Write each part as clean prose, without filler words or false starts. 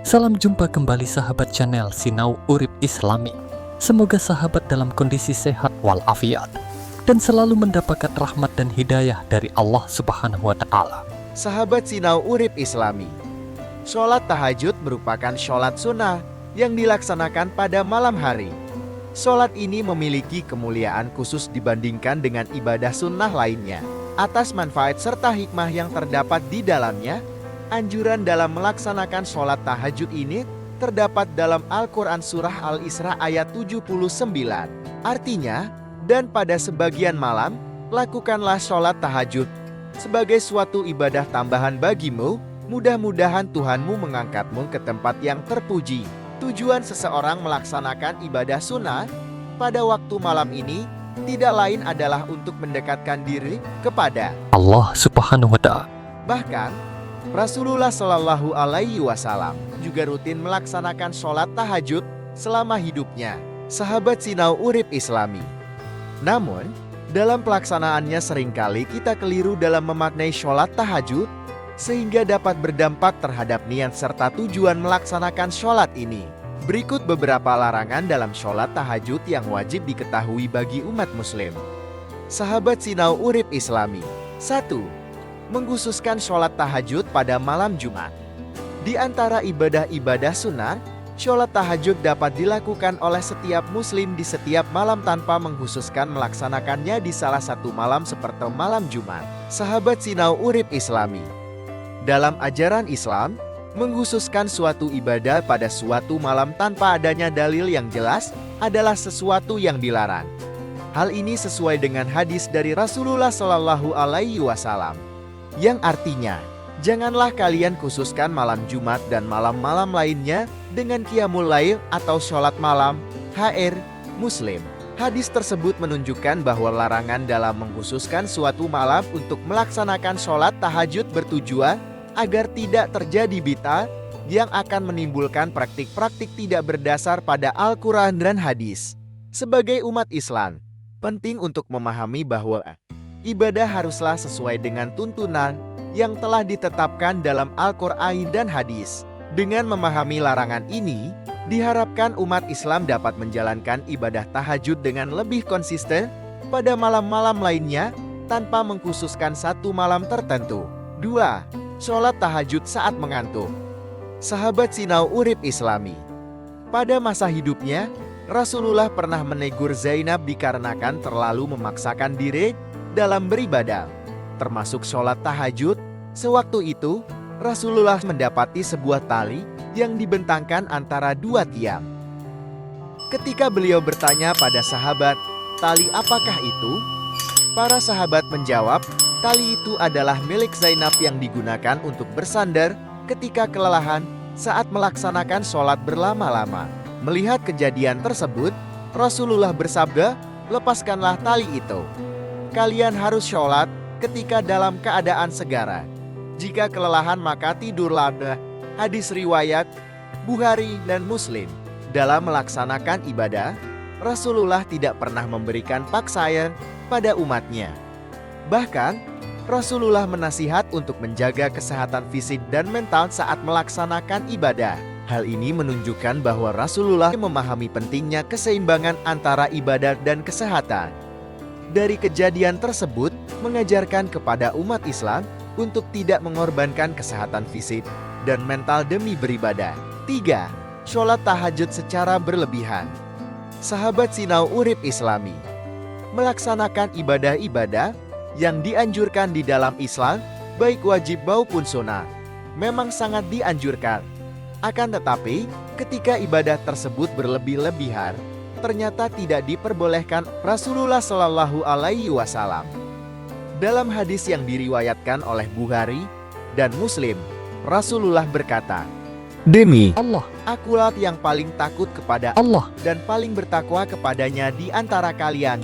Salam jumpa kembali sahabat channel Sinau Urip Islami. Semoga sahabat dalam kondisi sehat walafiat dan selalu mendapatkan rahmat dan hidayah dari Allah Subhanahu wa Ta'ala. Sahabat Sinau Urip Islami, sholat tahajud merupakan sholat sunnah yang dilaksanakan pada malam hari. Sholat ini memiliki kemuliaan khusus dibandingkan dengan ibadah sunnah lainnya. Atas manfaat serta hikmah yang terdapat di dalamnya, anjuran dalam melaksanakan sholat tahajud ini terdapat dalam Al-Quran Surah Al-Isra ayat 79. Artinya, dan pada sebagian malam, lakukanlah sholat tahajud sebagai suatu ibadah tambahan bagimu, mudah-mudahan Tuhanmu mengangkatmu ke tempat yang terpuji. Tujuan seseorang melaksanakan ibadah sunnah pada waktu malam ini tidak lain adalah untuk mendekatkan diri kepada Allah Subhanahu wa Ta'ala. Bahkan, Rasulullah Shallallahu Alaihi Wasallam juga rutin melaksanakan sholat tahajud selama hidupnya. Sahabat Sinau Urip Islami. Namun, dalam pelaksanaannya seringkali kita keliru dalam memaknai sholat tahajud sehingga dapat berdampak terhadap niat serta tujuan melaksanakan sholat ini. Berikut beberapa larangan dalam sholat tahajud yang wajib diketahui bagi umat muslim. Sahabat Sinau Urip Islami. 1. Mengkhususkan sholat tahajud pada malam Jumat. Di antara ibadah-ibadah sunnah, sholat tahajud dapat dilakukan oleh setiap muslim di setiap malam tanpa mengkhususkan melaksanakannya di salah satu malam seperti malam Jumat. Sahabat Sinau Urip Islami. Dalam ajaran Islam, mengkhususkan suatu ibadah pada suatu malam tanpa adanya dalil yang jelas adalah sesuatu yang dilarang. Hal ini sesuai dengan hadis dari Rasulullah Shallallahu Alaihi Wasallam, yang artinya, janganlah kalian khususkan malam Jumat dan malam-malam lainnya dengan qiyamul lail atau sholat malam, Muslim. Hadis tersebut menunjukkan bahwa larangan dalam mengkhususkan suatu malam untuk melaksanakan sholat tahajud bertujuan agar tidak terjadi bid'ah yang akan menimbulkan praktik-praktik tidak berdasar pada Al-Quran dan hadis. Sebagai umat Islam, penting untuk memahami bahwa ibadah haruslah sesuai dengan tuntunan yang telah ditetapkan dalam Al-Quran dan hadis. Dengan memahami larangan ini, diharapkan umat Islam dapat menjalankan ibadah tahajud dengan lebih konsisten pada malam-malam lainnya tanpa mengkhususkan satu malam tertentu. 2. Sholat tahajud saat mengantuk. Sahabat Sinau Urip Islami. Pada masa hidupnya, Rasulullah pernah menegur Zainab dikarenakan terlalu memaksakan diri dalam beribadah, termasuk sholat tahajud. Sewaktu itu, Rasulullah mendapati sebuah tali yang dibentangkan antara dua tiang. Ketika beliau bertanya pada sahabat, "Tali apakah itu?" Para sahabat menjawab, "Tali itu adalah milik Zainab yang digunakan untuk bersandar ketika kelelahan saat melaksanakan sholat berlama-lama." Melihat kejadian tersebut, Rasulullah bersabda, "Lepaskanlah tali itu. Kalian harus sholat ketika dalam keadaan segara. Jika kelelahan maka tidurlah." Hadis riwayat Bukhari dan Muslim. Dalam melaksanakan ibadah, Rasulullah tidak pernah memberikan paksaan pada umatnya. Bahkan, Rasulullah menasihat untuk menjaga kesehatan fisik dan mental saat melaksanakan ibadah. Hal ini menunjukkan bahwa Rasulullah memahami pentingnya keseimbangan antara ibadah dan kesehatan. Dari kejadian tersebut, mengajarkan kepada umat Islam untuk tidak mengorbankan kesehatan fisik dan mental demi beribadah. 3. Sholat tahajud secara berlebihan. Sahabat Sinau Urip Islami. Melaksanakan ibadah-ibadah yang dianjurkan di dalam Islam, baik wajib maupun sunnah, memang sangat dianjurkan. Akan tetapi, ketika ibadah tersebut berlebih-lebihan, ternyata tidak diperbolehkan. Rasulullah Shallallahu Alaihi Wasallam. Dalam hadis yang diriwayatkan oleh Bukhari dan Muslim, Rasulullah berkata, "Demi Allah, akulah yang paling takut kepada Allah dan paling bertakwa kepadanya di antara kalian.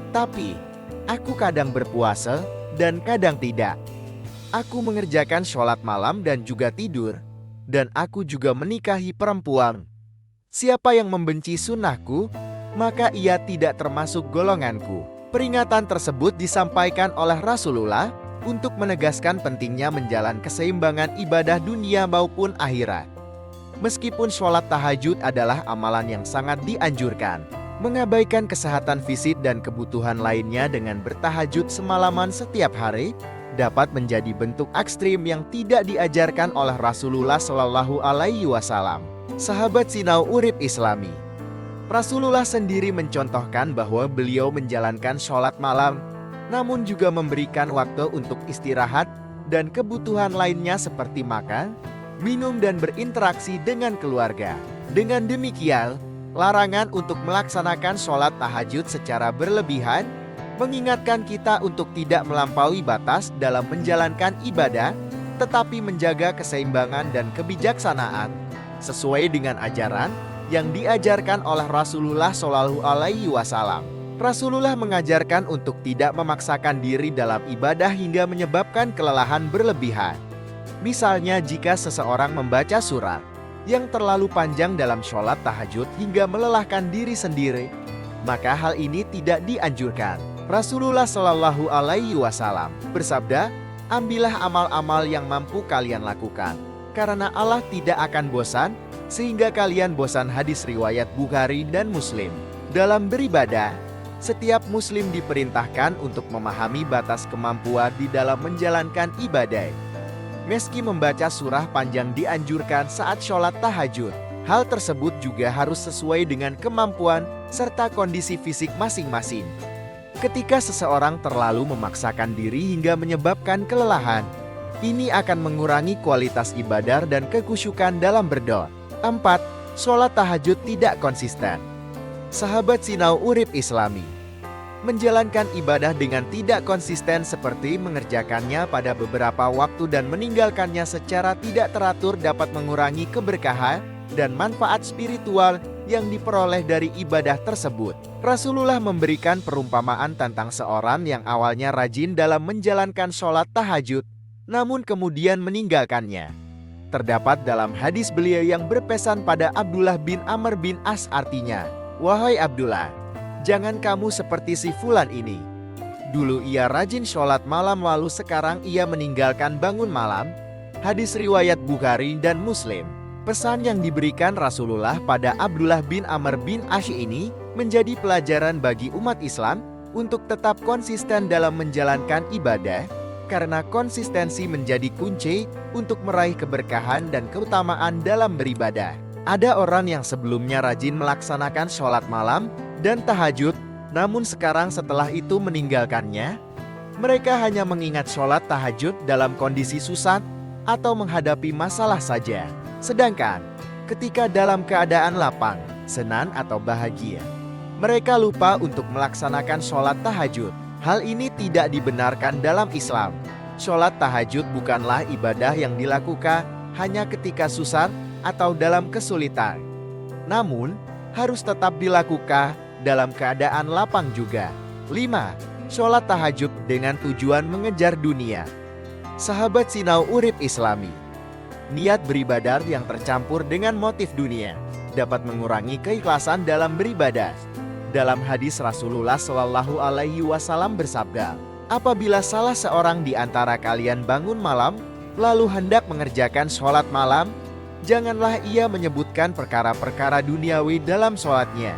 Tapi, aku kadang berpuasa dan kadang tidak. Aku mengerjakan sholat malam dan juga tidur. Dan aku juga menikahi perempuan. Siapa yang membenci sunnahku, maka ia tidak termasuk golonganku." Peringatan tersebut disampaikan oleh Rasulullah untuk menegaskan pentingnya menjalankan keseimbangan ibadah dunia maupun akhirat. Meskipun sholat tahajud adalah amalan yang sangat dianjurkan, mengabaikan kesehatan fisik dan kebutuhan lainnya dengan bertahajud semalaman setiap hari dapat menjadi bentuk ekstrim yang tidak diajarkan oleh Rasulullah Shallallahu Alaihi Wasallam. Sahabat Sinau Urip Islami, Rasulullah sendiri mencontohkan bahwa beliau menjalankan sholat malam, namun juga memberikan waktu untuk istirahat dan kebutuhan lainnya seperti makan, minum, dan berinteraksi dengan keluarga. Dengan demikian, larangan untuk melaksanakan sholat tahajud secara berlebihan mengingatkan kita untuk tidak melampaui batas dalam menjalankan ibadah, tetapi menjaga keseimbangan dan kebijaksanaan sesuai dengan ajaran yang diajarkan oleh Rasulullah Shallallahu Alaihi Wasallam. Rasulullah mengajarkan untuk tidak memaksakan diri dalam ibadah hingga menyebabkan kelelahan berlebihan. Misalnya jika seseorang membaca surat yang terlalu panjang dalam sholat tahajud hingga melelahkan diri sendiri, maka hal ini tidak dianjurkan. Rasulullah Shallallahu Alaihi Wasallam bersabda, "Ambillah amal-amal yang mampu kalian lakukan, karena Allah tidak akan bosan sehingga kalian bosan." Hadis riwayat Bukhari dan Muslim. Dalam beribadah, setiap muslim diperintahkan untuk memahami batas kemampuan di dalam menjalankan ibadah. Meski membaca surah panjang dianjurkan saat sholat tahajud, hal tersebut juga harus sesuai dengan kemampuan serta kondisi fisik masing-masing. Ketika seseorang terlalu memaksakan diri hingga menyebabkan kelelahan, ini akan mengurangi kualitas ibadah dan kekhusyukan dalam berdoa. 4. Sholat tahajud tidak konsisten. Sahabat Sinau Urip Islami, menjalankan ibadah dengan tidak konsisten seperti mengerjakannya pada beberapa waktu dan meninggalkannya secara tidak teratur dapat mengurangi keberkahan dan manfaat spiritual yang diperoleh dari ibadah tersebut. Rasulullah memberikan perumpamaan tentang seorang yang awalnya rajin dalam menjalankan sholat tahajud, namun kemudian meninggalkannya. Terdapat dalam hadis beliau yang berpesan pada Abdullah bin Amr bin As, artinya, "Wahai Abdullah, jangan kamu seperti si fulan ini. Dulu ia rajin sholat malam lalu sekarang ia meninggalkan bangun malam." Hadis riwayat Bukhari dan Muslim. Pesan yang diberikan Rasulullah pada Abdullah bin Amr bin As ini menjadi pelajaran bagi umat Islam untuk tetap konsisten dalam menjalankan ibadah, karena konsistensi menjadi kunci untuk meraih keberkahan dan keutamaan dalam beribadah. Ada orang yang sebelumnya rajin melaksanakan sholat malam dan tahajud, namun sekarang setelah itu meninggalkannya. Mereka hanya mengingat sholat tahajud dalam kondisi susah atau menghadapi masalah saja. Sedangkan ketika dalam keadaan lapang, senang atau bahagia, mereka lupa untuk melaksanakan sholat tahajud. Hal ini tidak dibenarkan dalam Islam. Sholat tahajud bukanlah ibadah yang dilakukan hanya ketika susah atau dalam kesulitan, namun harus tetap dilakukan dalam keadaan lapang juga. 5. Sholat tahajud dengan tujuan mengejar dunia. Sahabat Sinau Urip Islami, niat beribadah yang tercampur dengan motif dunia dapat mengurangi keikhlasan dalam beribadah. Dalam hadis Rasulullah Shallallahu Alaihi Wasallam bersabda, "Apabila salah seorang di antara kalian bangun malam, lalu hendak mengerjakan sholat malam, janganlah ia menyebutkan perkara-perkara duniawi dalam sholatnya.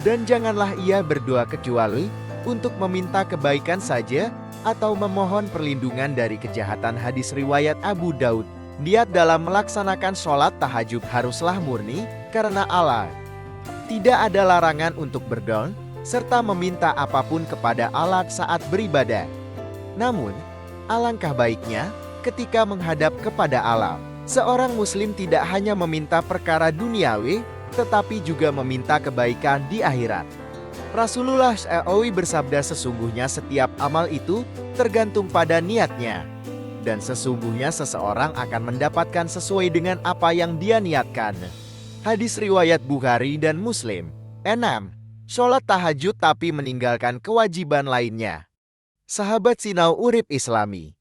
Dan janganlah ia berdoa kecuali untuk meminta kebaikan saja atau memohon perlindungan dari kejahatan." Hadis riwayat Abu Daud. Niat dalam melaksanakan sholat tahajud haruslah murni karena Allah. Tidak ada larangan untuk berdoa serta meminta apapun kepada Allah saat beribadah. Namun, alangkah baiknya ketika menghadap kepada Allah, seorang muslim tidak hanya meminta perkara duniawi, tetapi juga meminta kebaikan di akhirat. Rasulullah SAW bersabda, "Sesungguhnya setiap amal itu tergantung pada niatnya, dan sesungguhnya seseorang akan mendapatkan sesuai dengan apa yang dia niatkan." Hadis riwayat Bukhari dan Muslim. 6. Sholat tahajud tapi meninggalkan kewajiban lainnya. Sahabat Sinau Urip Islami,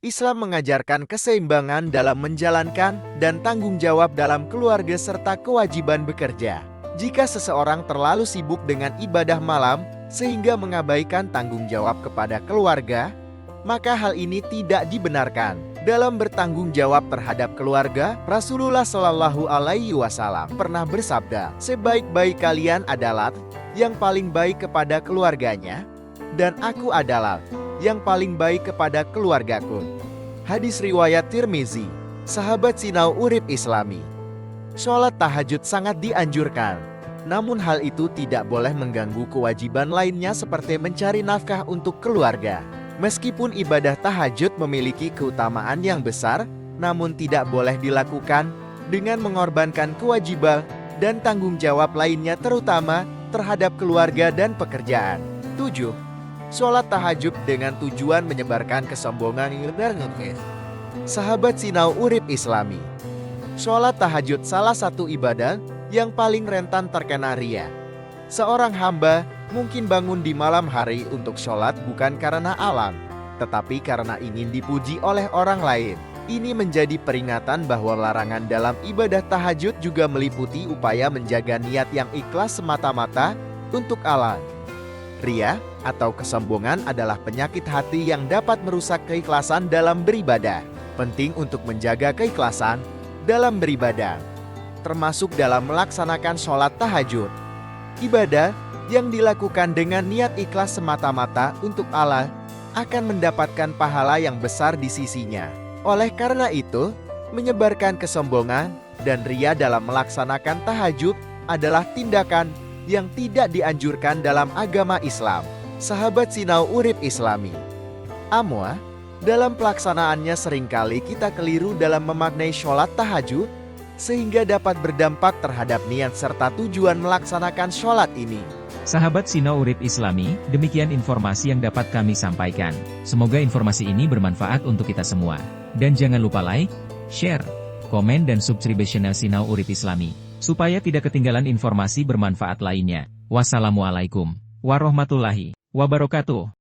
Islam mengajarkan keseimbangan dalam menjalankan dan tanggung jawab dalam keluarga serta kewajiban bekerja. Jika seseorang terlalu sibuk dengan ibadah malam sehingga mengabaikan tanggung jawab kepada keluarga, maka hal ini tidak dibenarkan. Dalam bertanggung jawab terhadap keluarga, Rasulullah Shallallahu Alaihi Wasallam pernah bersabda, "Sebaik-baik kalian adalah yang paling baik kepada keluarganya, dan aku adalah yang paling baik kepada keluargaku." Hadis riwayat Tirmizi. Sahabat Sinau Urip Islami, sholat tahajud sangat dianjurkan. Namun hal itu tidak boleh mengganggu kewajiban lainnya seperti mencari nafkah untuk keluarga. Meskipun ibadah tahajud memiliki keutamaan yang besar, namun tidak boleh dilakukan dengan mengorbankan kewajiban dan tanggung jawab lainnya, terutama terhadap keluarga dan pekerjaan. 7. Sholat tahajud dengan tujuan menyebarkan kesombongan. Sahabat Sinau Urip Islami, sholat tahajud salah satu ibadah yang paling rentan terkena riya. Seorang hamba mungkin bangun di malam hari untuk sholat bukan karena alam, tetapi karena ingin dipuji oleh orang lain. Ini menjadi peringatan bahwa larangan dalam ibadah tahajud juga meliputi upaya menjaga niat yang ikhlas semata-mata untuk Allah. Riya atau kesombongan adalah penyakit hati yang dapat merusak keikhlasan dalam beribadah. Penting untuk menjaga keikhlasan dalam beribadah, termasuk dalam melaksanakan sholat tahajud. Ibadah yang dilakukan dengan niat ikhlas semata-mata untuk Allah akan mendapatkan pahala yang besar di sisinya. Oleh karena itu, menyebarkan kesombongan dan riya dalam melaksanakan tahajud adalah tindakan yang tidak dianjurkan dalam agama Islam. Sahabat Sinau Urip Islami, dalam pelaksanaannya seringkali kita keliru dalam memaknai sholat tahajud, sehingga dapat berdampak terhadap niat serta tujuan melaksanakan sholat ini. Sahabat Sinau Urip Islami, demikian informasi yang dapat kami sampaikan. Semoga informasi ini bermanfaat untuk kita semua. Dan jangan lupa like, share, komen dan subscribe channel Sinau Urip Islami, supaya tidak ketinggalan informasi bermanfaat lainnya. Wassalamualaikum warahmatullahi wabarakatuh.